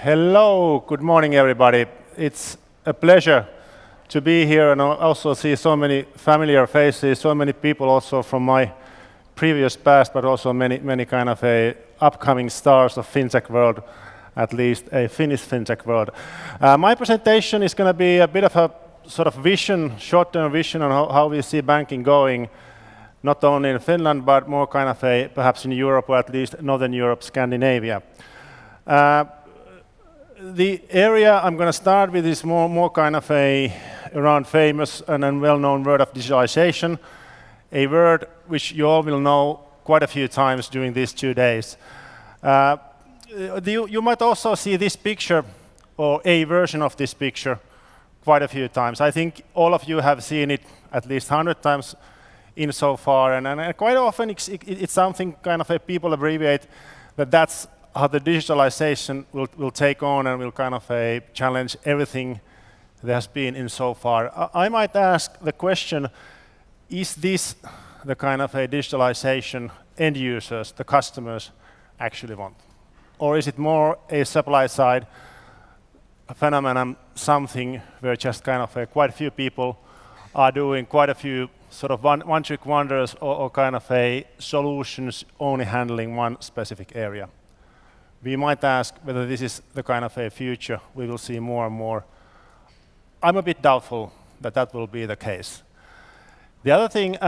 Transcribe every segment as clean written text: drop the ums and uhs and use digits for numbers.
Hello, good morning everybody. It's a pleasure to be here and also see so many familiar faces, so many people also from my previous past, but also many kind of upcoming stars of fintech world, at least a Finnish fintech world. My presentation is going to be a bit of a sort of vision, short-term vision on how we see banking going, not only in Finland, but more kind of perhaps in Europe, or at least Northern Europe, Scandinavia. The area I'm going to start with is more kind of around famous and well-known word of digitalization, a word which you all will know quite a few times during these 2 days. You might also see this picture or a version of this picture quite a few times. I think all of you have seen it at least 100 times in so far, and quite often it's something kind of people abbreviate that's how the digitalization will take on and will kind of challenge everything there has been in so far. I might ask the question, is this the kind of a digitalization end users, the customers, actually want? Or is it more a supply side phenomenon, something where just kind of quite a few people are doing quite a few sort of one-trick wonders or kind of solutions only handling one specific area? We might ask whether this is the kind of a future we will see more and more. I'm a bit doubtful that will be the case. The other thing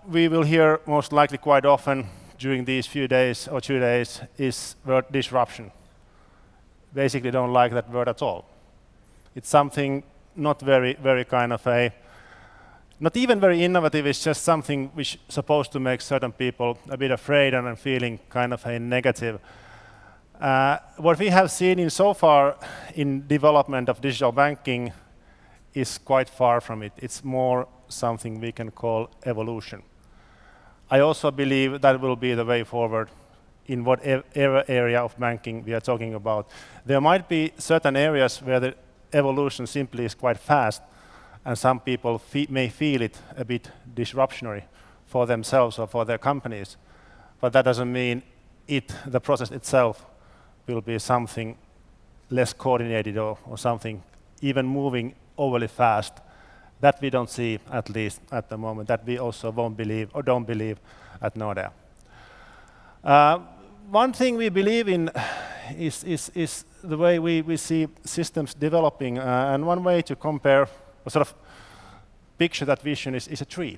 we will hear most likely quite often during these few days or 2 days is word disruption. Basically don't like that word at all. It's something not very kind of not even very innovative, it's just something which is supposed to make certain people a bit afraid and feeling kind of a negative. What we have seen in so far in development of digital banking is quite far from it. It's more something we can call evolution. I also believe that will be the way forward in whatever area of banking we are talking about. There might be certain areas where the evolution simply is quite fast, and some people may feel it a bit disruptionary for themselves or for their companies. But that doesn't mean the process itself will be something less coordinated or something even moving overly fast. That we don't see, at least at the moment, that we also won't believe or don't believe at Nordea. One thing we believe in is the way we see systems developing, and one way to compare or sort of picture that vision is a tree.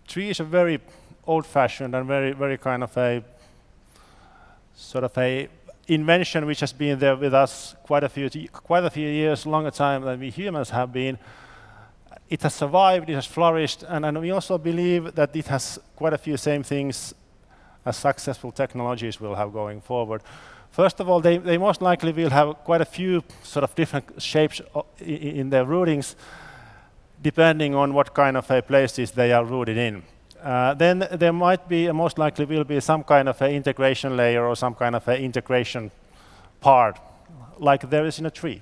Tree is a very old-fashioned and very kind of a sort of a invention which has been there with us quite a few years, longer time than we humans have been. It has survived, it has flourished, and we also believe that it has quite a few same things as successful technologies will have going forward. First of all, they most likely will have quite a few sort of different shapes in their rootings, depending on what kind of places they are rooted in. Then there might be, most likely will be some kind of integration layer or some kind of integration part, like there is in a tree.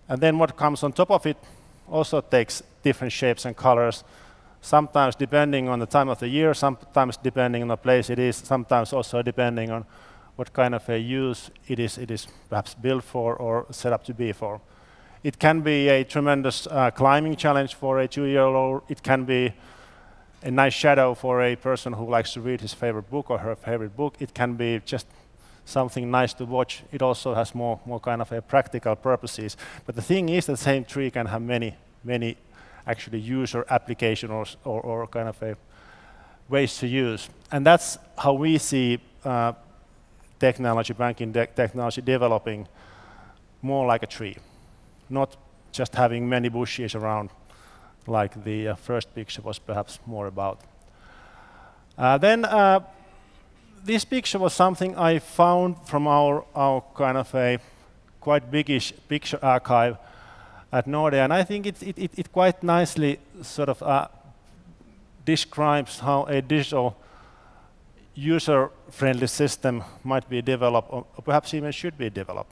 And then what comes on top of it also takes different shapes and colors, sometimes depending on the time of the year, sometimes depending on the place it is, sometimes also depending on what kind of a use it is perhaps built for or set up to be for. It can be a tremendous climbing challenge for a 2-year-old. It can be a nice shadow for a person who likes to read his favorite book or her favorite book. It can be just something nice to watch. It also has more kind of a practical purposes. But the thing is, the same tree can have many actually user applications or kind of a ways to use. And that's how we see banking technology developing more like a tree, not just having many bushes around like the first picture was perhaps more about. This picture was something I found from our kind of a quite biggish picture archive at Nordea, and I think it quite nicely sort of describes how a digital user-friendly system might be developed, or perhaps even should be developed.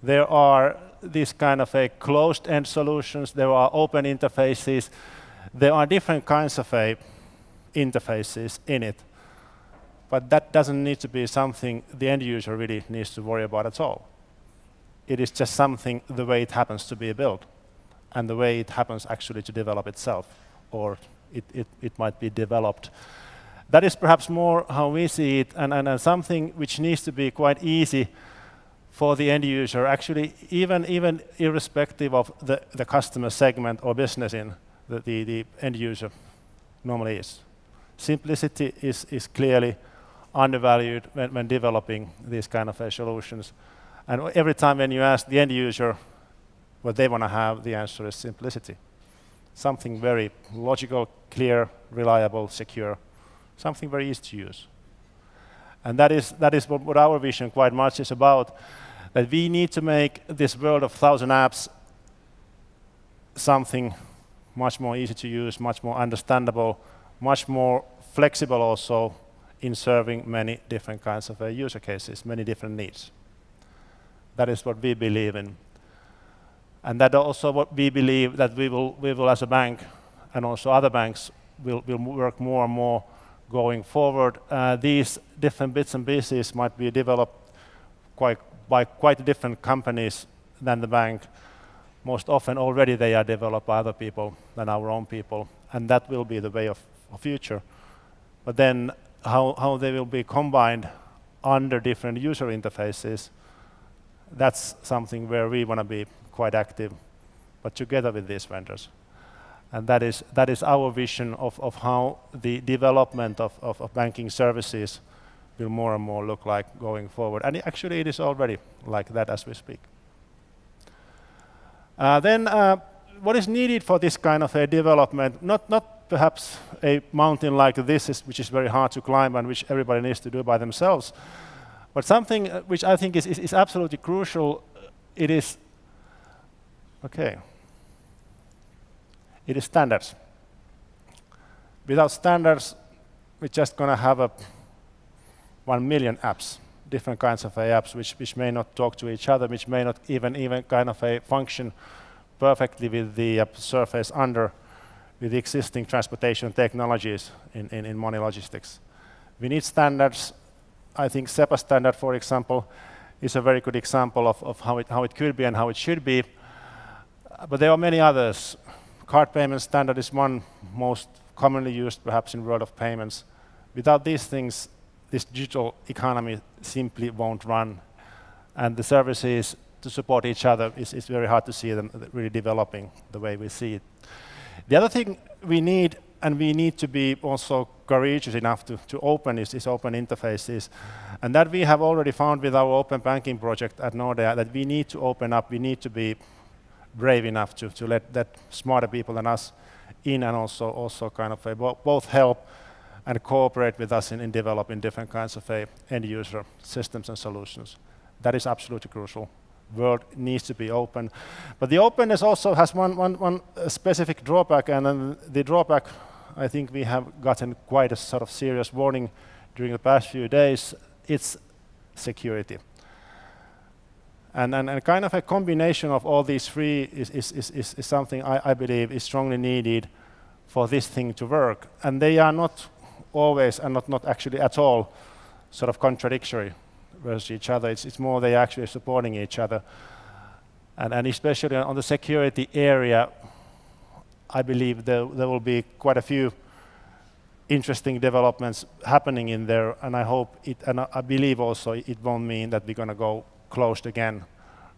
There are these kind of closed-end solutions, there are open interfaces, there are different kinds of interfaces in it. but that doesn't need to be something the end user really needs to worry about at all. It is just something the way it happens to be built and the way it happens actually to develop itself, or it might be developed. That is perhaps more how we see it, and something which needs to be quite easy for the end user, actually even irrespective of the customer segment or business in the end user normally is. Simplicity is clearly undervalued when developing these kind of solutions. And every time when you ask the end user what they want to have, the answer is simplicity. Something very logical, clear, reliable, secure, something very easy to use. And that is what our vision quite much is about, that we need to make this world of 1,000 apps something much more easy to use, much more understandable, much more flexible also in serving many different kinds of user cases, many different needs. That is what we believe in. And that also what we believe that we will as a bank and also other banks will work more and more going forward. These different bits and pieces might be developed by quite different companies than the bank. Most often already they are developed by other people than our own people, and that will be the way of future. But then how they will be combined under different user interfaces, that's something where we want to be quite active, but together with these vendors. And that is our vision of how the development of banking services will more and more look like going forward. And actually it is already like that as we speak. Then what is needed for this kind of a development, not perhaps a mountain like this, which is very hard to climb and which everybody needs to do by themselves, but something which I think is absolutely crucial. It is standards. Without standards, we're just going to have 1 million apps, different kinds of apps which may not talk to each other, which may not even kind of function perfectly with the surface under with the existing transportation technologies in money logistics. We need standards. I think SEPA standard, for example, is a very good example of how it could be and how it should be. But there are many others. Card payment standard is one most commonly used perhaps in world of payments. Without these things, this digital economy simply won't run. And the services to support each other is very hard to see them really developing the way we see it. The other thing we need, and we need to be also courageous enough to open, is open interfaces. And that we have already found with our open banking project at Nordea, that we need to open up, we need to be brave enough to let that smarter people than us in, and also kind of both help and cooperate with us in developing different kinds of end user systems and solutions. That is absolutely crucial. World needs to be open, but the openness also has one specific drawback, and then the drawback, I think we have gotten quite a sort of serious warning during the past few days. It's security. And kind of a combination of all these three is something I believe is strongly needed for this thing to work. And they are not always, and not actually at all, sort of contradictory versus each other. It's more they are actually supporting each other. And especially on the security area, I believe there will be quite a few interesting developments happening in there, and I hope it, and I believe also it won't mean that we're going to go closed again.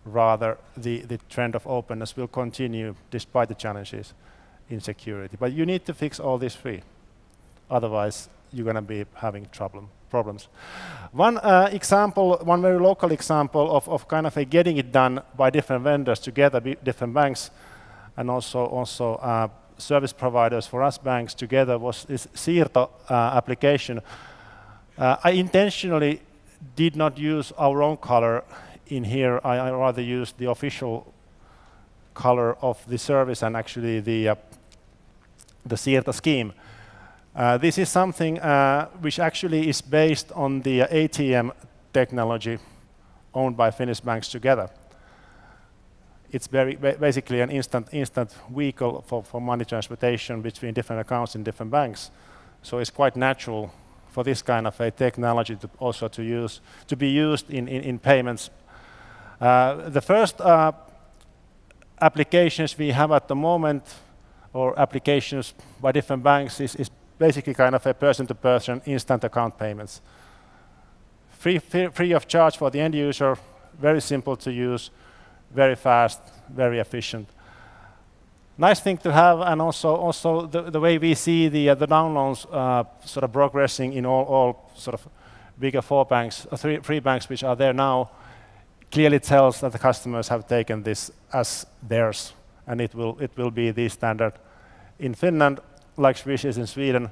Rather, the trend of openness will continue despite the challenges in security. But you need to fix all these three. Otherwise, you're going to be having problems. One example, one very local example of kind of getting it done by different vendors together, different banks, and also service providers for us banks together, was this Siirto application. I intentionally did not use our own color in here. I rather used the official color of the service and actually the Siirto scheme. This is something which actually is based on the ATM technology owned by Finnish banks together. It's basically an instant vehicle for money transportation between different accounts in different banks. So it's quite natural for this kind of a technology to also to be used in payments. The first applications we have at the moment, or applications by different banks, is basically kind of a person-to-person instant account payments. Free of charge for the end user, very simple to use, very fast, very efficient. Nice thing to have, and also the way we see the downloads sort of progressing in all sort of bigger three banks which are there now, clearly tells that the customers have taken this as theirs, and it will be the standard in Finland, like Swish is in Sweden.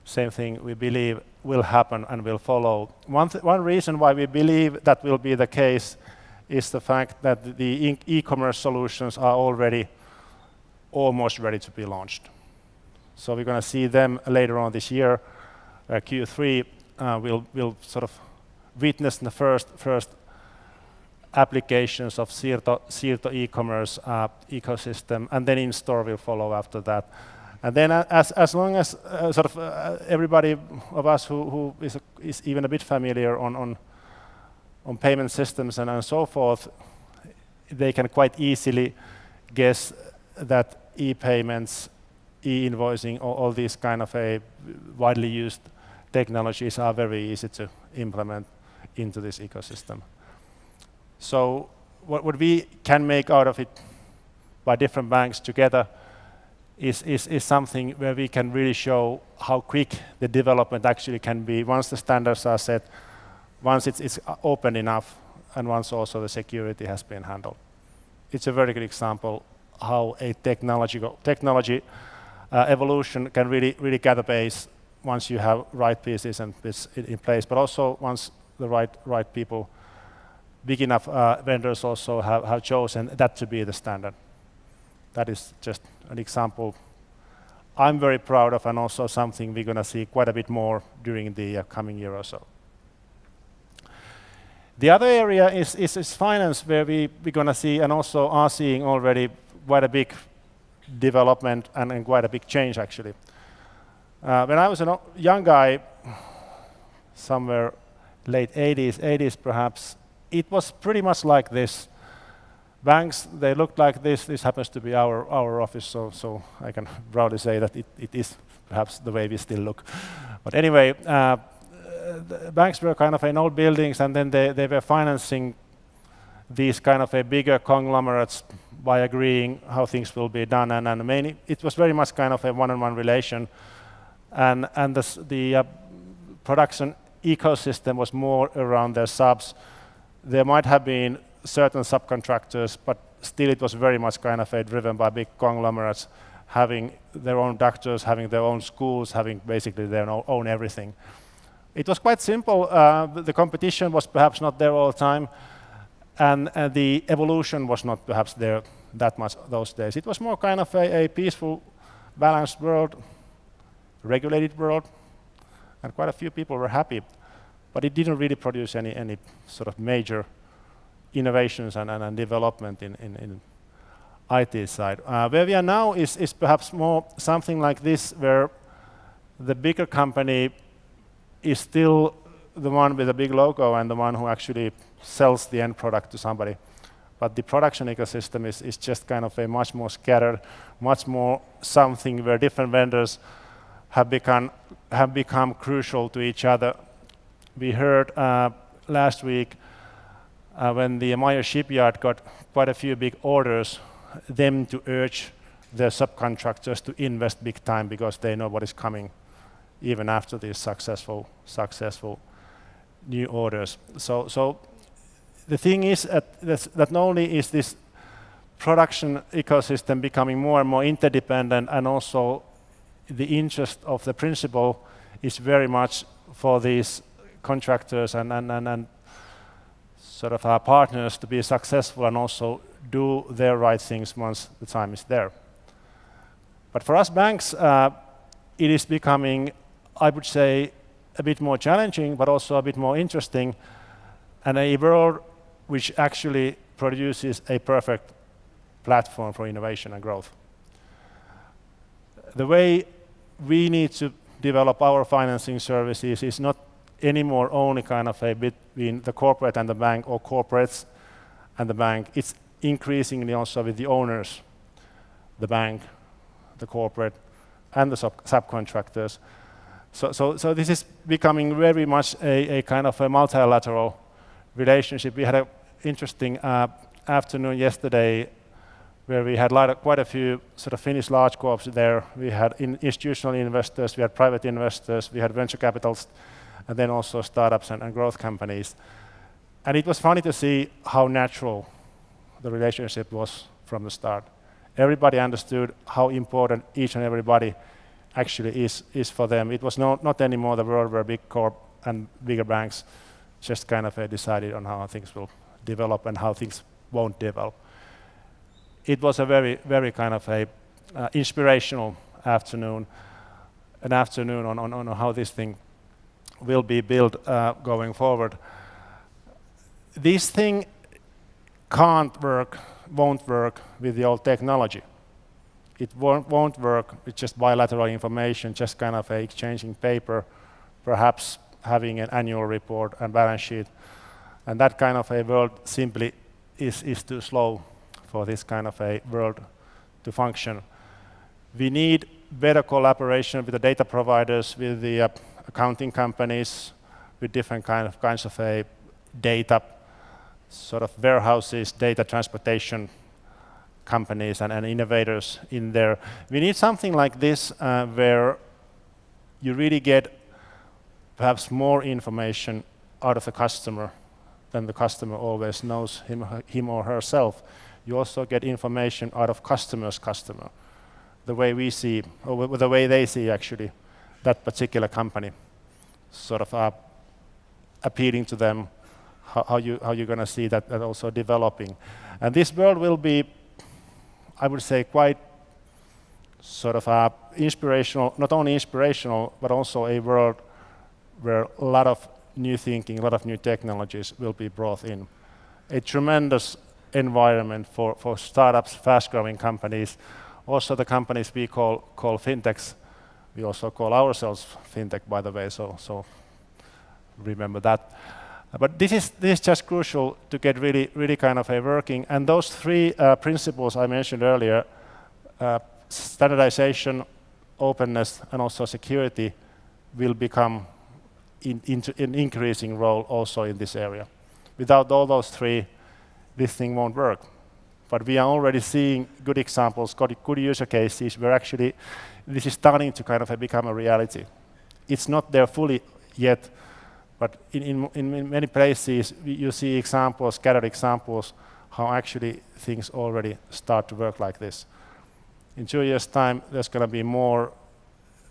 Same thing we believe will happen and will follow. One reason why we believe that will be the case is the fact that the e-commerce solutions are already almost ready to be launched. So we're going to see them later on this year. Q3 will sort of witness the first applications of Siirto e-commerce ecosystem, and then in-store will follow after that. And then as long as sort of everybody of us who is even a bit familiar on payment systems and so forth, they can quite easily guess that e-payments, e-invoicing, all these kind of a widely used technologies are very easy to implement into this ecosystem. So what we can make out of it by different banks together is something where we can really show how quick the development actually can be once the standards are set, once it's open enough, and once also the security has been handled. It's a very good example how a technology evolution can really gather pace once you have right pieces and bits in place, but also once the right people, big enough vendors also have chosen that to be the standard. That is just an example I'm very proud of, and also something we're going to see quite a bit more during the coming year or so. The other area is finance, where we're going to see, and also are seeing already, quite a big development and quite a big change actually. When I was a young guy, somewhere late 80s perhaps, it was pretty much like this. Banks, they looked like this. This happens to be our office, so I can proudly say that it is perhaps the way we still look. But anyway, the banks were kind of in old buildings, and then they were financing these kind of a bigger conglomerates by agreeing how things will be done, and mainly it was very much kind of a one-on-one relation, and the production ecosystem was more around their subs. There might have been certain subcontractors, but still it was very much kind of driven by big conglomerates, having their own doctors, having their own schools, having basically their own everything. It was quite simple. The competition was perhaps not there all the time, and the evolution was not perhaps there that much those days. It was more kind of a peaceful, balanced world, regulated world, and quite a few people were happy, but it didn't really produce any sort of major innovations and development in IT side. Where we are now is perhaps more something like this, where the bigger company is still the one with a big logo and the one who actually sells the end product to somebody. But the production ecosystem is just kind of a much more scattered, much more something where different vendors have become crucial to each other. We heard last week when the Meyer shipyard got quite a few big orders, them to urge their subcontractors to invest big time because they know what is coming even after these successful new orders. So the thing is that not only is this production ecosystem becoming more and more interdependent, and also the interest of the principal is very much for these contractors and sort of our partners to be successful and also do their right things once the time is there. But for us banks, it is becoming, I would say, a bit more challenging, but also a bit more interesting, and a world which actually produces a perfect platform for innovation and growth. The way we need to develop our financing services is not anymore only kind of a between the corporate and the bank or corporates and the bank. It's increasingly also with the owners, the bank, the corporate, and the subcontractors. So this is becoming very much a kind of a multilateral relationship. We had an interesting afternoon yesterday where we had quite a few sort of Finnish large corps there. We had institutional investors, we had private investors, we had venture capitals, and then also startups and growth companies. And it was funny to see how natural the relationship was from the start. Everybody understood how important each and everybody actually is for them. It was not anymore the world where big corp and bigger banks just kind of decided on how things will develop and how things won't develop. It was a very, very kind of a inspirational afternoon, an afternoon on how this thing will be built going forward. This thing can't work, won't work with the old technology. It won't work with just bilateral information, just kind of exchanging paper, perhaps having an annual report and balance sheet. And that kind of a world simply is too slow for this kind of a world to function. We need better collaboration with the data providers, with the accounting companies, with different kinds of a data sort of warehouses, data transportation companies and innovators in there. We need something like this where you really get perhaps more information out of the customer than the customer always knows him or herself. You also get information out of customer's customer, the way we see, or the way they see actually that particular company, sort of appealing to them, how you're going to see that also developing. And this world will be, I would say, quite sort of inspirational, not only inspirational, but also a world where a lot of new thinking, a lot of new technologies will be brought in. A tremendous environment for startups, fast-growing companies, also the companies we call fintechs. We also call ourselves fintech, by the way, so remember that. But this is just crucial to get really kind of a working. And those three principles I mentioned earlier, standardization, openness, and also security, will become an increasing role also in this area. Without all those three, this thing won't work. But we are already seeing good examples, good user cases where actually this is starting to kind of become a reality. It's not there fully yet, but in many places you see examples, scattered examples, how actually things already start to work like this. In 2 years' time, there's going to be more,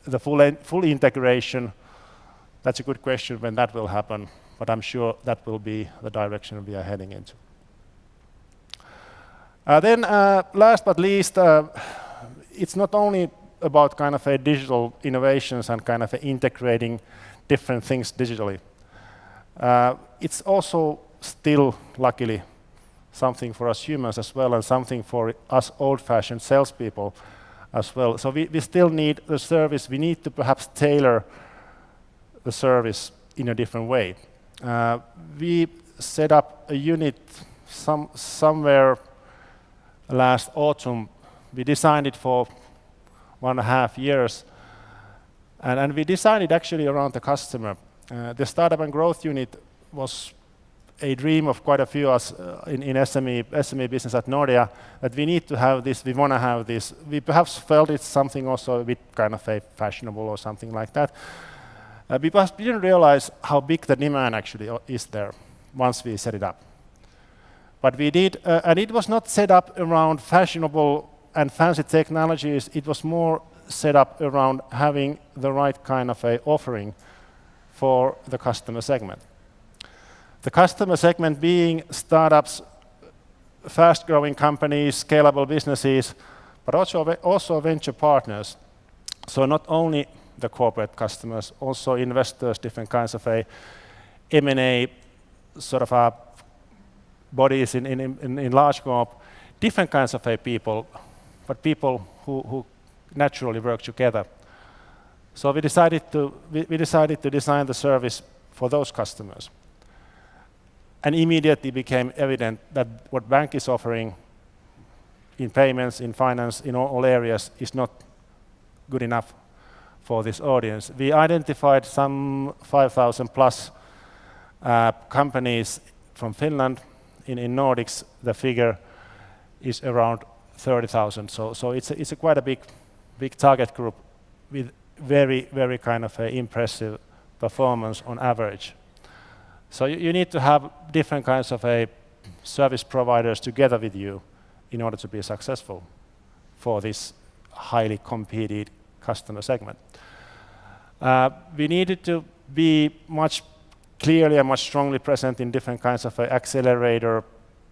the full integration. That's a good question when that will happen, but I'm sure that will be the direction we are heading into. Then last but least, it's not only about kind of a digital innovations and kind of integrating different things digitally. It's also still, luckily, something for us humans as well, and something for us old-fashioned salespeople as well. So we still need the service. We need to perhaps tailor the service in a different way. We set up a unit somewhere last autumn. We designed it for 1.5 years, and we designed it actually around the customer. The startup and growth unit was a dream of quite a few of us in SME business at Nordea, that we need to have this, we want to have this. We perhaps felt it's something also a bit kind of a fashionable or something like that. Because we didn't realize how big the demand actually is there once we set it up. But we did, and it was not set up around fashionable and fancy technologies. It was more set up around having the right kind of a offering for the customer segment. The customer segment being startups, fast-growing companies, scalable businesses, but also venture partners. So not only the corporate customers, also investors, different kinds of a M&A sort of bodies in large corp, different kinds of people, but people who naturally work together. So we decided to design the service for those customers. And immediately became evident that what bank is offering in payments, in finance, in all areas is not good enough for this audience. We identified some 5,000 plus companies from Finland. In Nordics, the figure is around 30,000. So it's a quite a big target group with very kind of a impressive performance on average. So you need to have different kinds of service providers together with you in order to be successful for this highly competed customer segment. We needed to be much clearly and much strongly present in different kinds of accelerator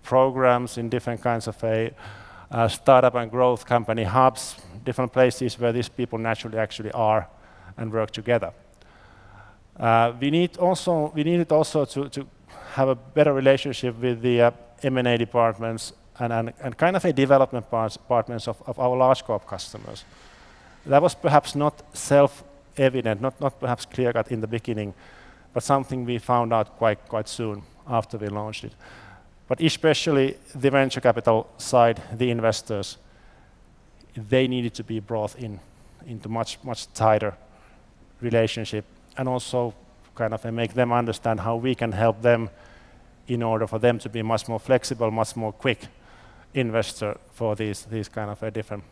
programs, in different kinds of startup and growth company hubs, different places where these people naturally actually are and work together. We needed also to have a better relationship with the M&A departments and kind of a development departments of our large corp customers. That was perhaps not self-evident, not perhaps clear-cut in the beginning, but something we found out quite soon after we launched it. But especially the venture capital side, the investors, they needed to be brought into much tighter relationship, and also kind of make them understand how we can help them in order for them to be much more flexible, much more quick investor for these kind of different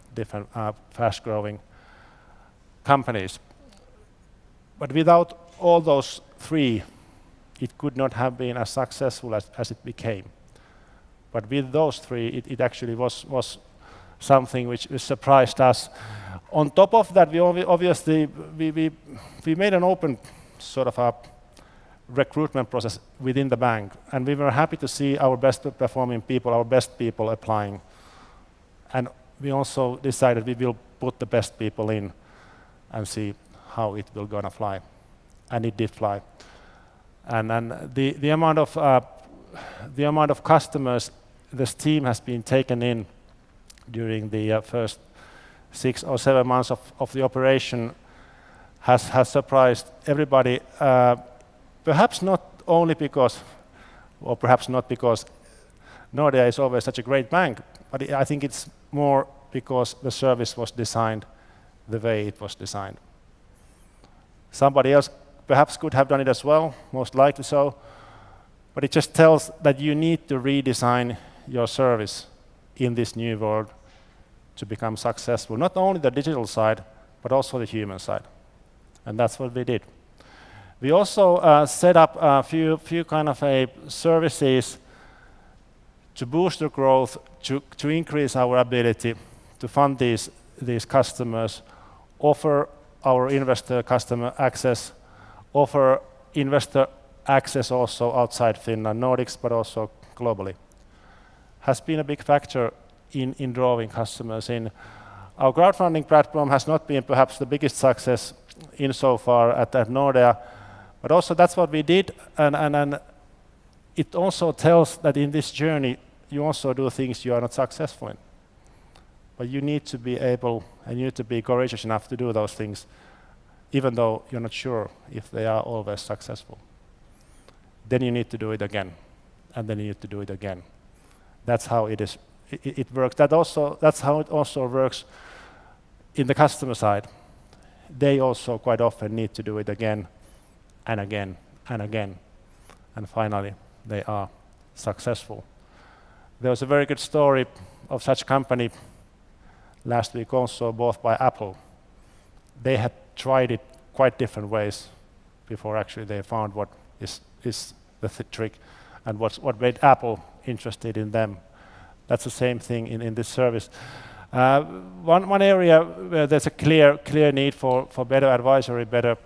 fast-growing companies. But without all those three, it could not have been as successful as it became. But with those three, it actually was something which surprised us. On top of that, we obviously made an open sort of a recruitment process within the bank, and we were happy to see our best performing people, our best people applying. And we also decided we will put the best people in and see how it will gonna fly, and it did fly. And the amount of customers this team has been taken in during the first 6 or 7 months of the operation has surprised everybody. Perhaps not only because, or perhaps not because Nordea is always such a great bank, but I think it's more because the service was designed the way it was designed. Somebody else perhaps could have done it as well, most likely so, but it just tells that you need to redesign your service in this new world to become successful, not only the digital side, but also the human side. And that's what we did. We also set up a few kind of services to boost the growth, to increase our ability to fund these customers, offer our investor customer access, offer investor access also outside Finland, Nordics, but also globally. Has been a big factor in drawing customers in. Our crowdfunding platform has not been perhaps the biggest success insofar at Nordea, but also that's what we did, and it also tells that in this journey you also do things you are not successful in. But you need to be able, and you need to be courageous enough to do those things, even though you're not sure if they are always successful. Then you need to do it again, and then you need to do it again. That's how it is. It works. That's how it also works in the customer side. They also quite often need to do it again and again and again, and finally they are successful. There was a very good story of such a company last week also bought by Apple. They had tried it quite different ways before actually they found what is the trick and what made Apple interested in them. That's the same thing in this service. One area where there's a clear need for better advisory, better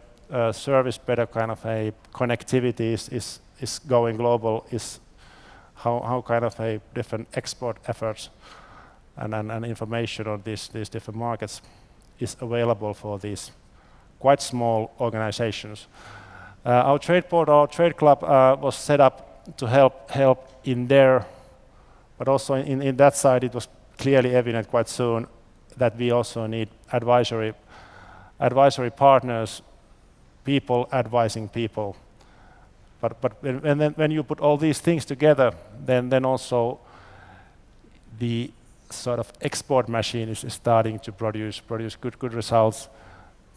service, better kind of a connectivity is going global, is how kind of a different export efforts and information on these different markets is available for these quite small organizations. Our trade portal, our trade club was set up to help in there, but also in that side it was clearly evident quite soon that we also need advisory advisory partners, people advising people. But when you put all these things together, then also the sort of export machine is starting to produce good results.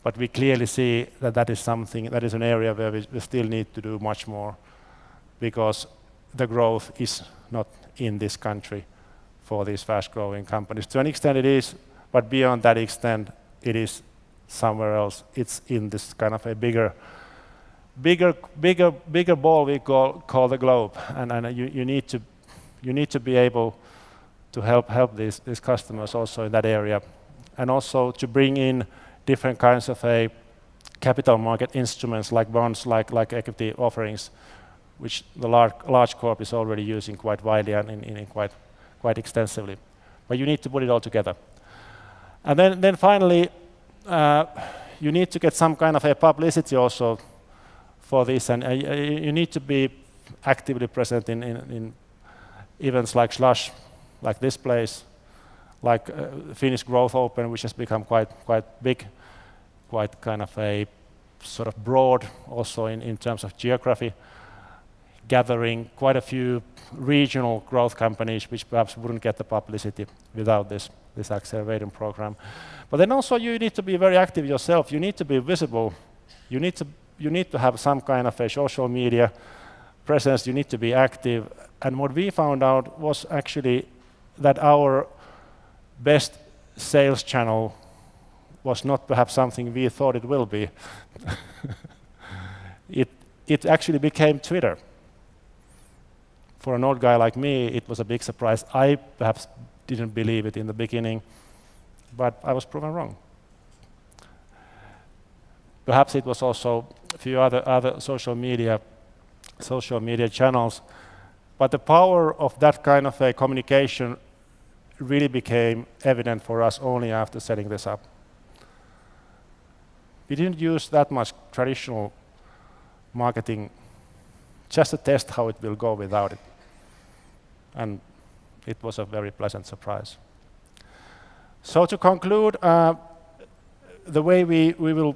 But we clearly see that is something, that is an area where we still need to do much more, because the growth is not in this country for these fast-growing companies. To an extent it is, but beyond that extent it is somewhere else. It's in this kind of a bigger ball we call the globe, and you need to be able to help these customers also in that area, and also to bring in different kinds of a capital market instruments like bonds, like equity offerings, which the large corp is already using quite widely and in quite extensively. But you need to put it all together. And then finally, you need to get some kind of a publicity also for this, and you need to be actively present in events like Slush, like this place, like Finnish Growth Open, which has become quite big, quite kind of a sort of broad also in terms of geography, gathering quite a few regional growth companies which perhaps wouldn't get the publicity without this accelerating program. But then also you need to be very active yourself. You need to be visible. You need to have some kind of a social media presence. You need to be active. And what we found out was actually that our best sales channel was not perhaps something we thought it will be. It actually became Twitter. For an old guy like me, it was a big surprise. I perhaps didn't believe it in the beginning, but I was proven wrong. Perhaps it was also a few other social media channels, but the power of that kind of a communication really became evident for us only after setting this up. We didn't use that much traditional marketing, just to test how it will go without it. And it was a very pleasant surprise. So to conclude, the way we will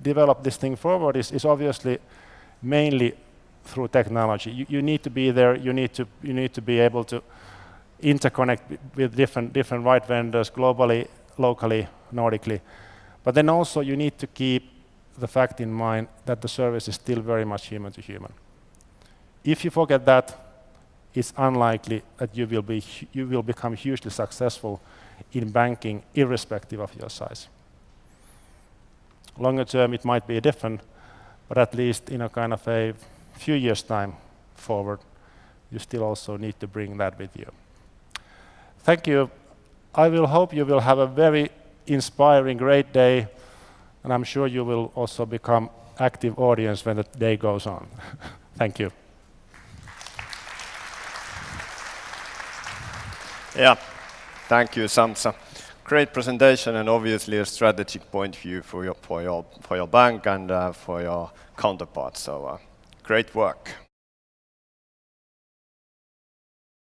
develop this thing forward is obviously mainly through technology. You need to be there. You need to be able to interconnect with different right vendors globally, locally, Nordically. But then also you need to keep the fact in mind that the service is still very much human to human. If you forget that, it's unlikely that you will become hugely successful in banking, irrespective of your size. Longer term, it might be different, but at least in a kind of a few years' time forward, you still also need to bring that with you. Thank you. I will hope you will have a very inspiring, great day, and I'm sure you will also become active audience when the day goes on. Thank you. Yeah, thank you, Sampsa. Great presentation and obviously a strategic point of view for your bank and for your counterparts. So great work.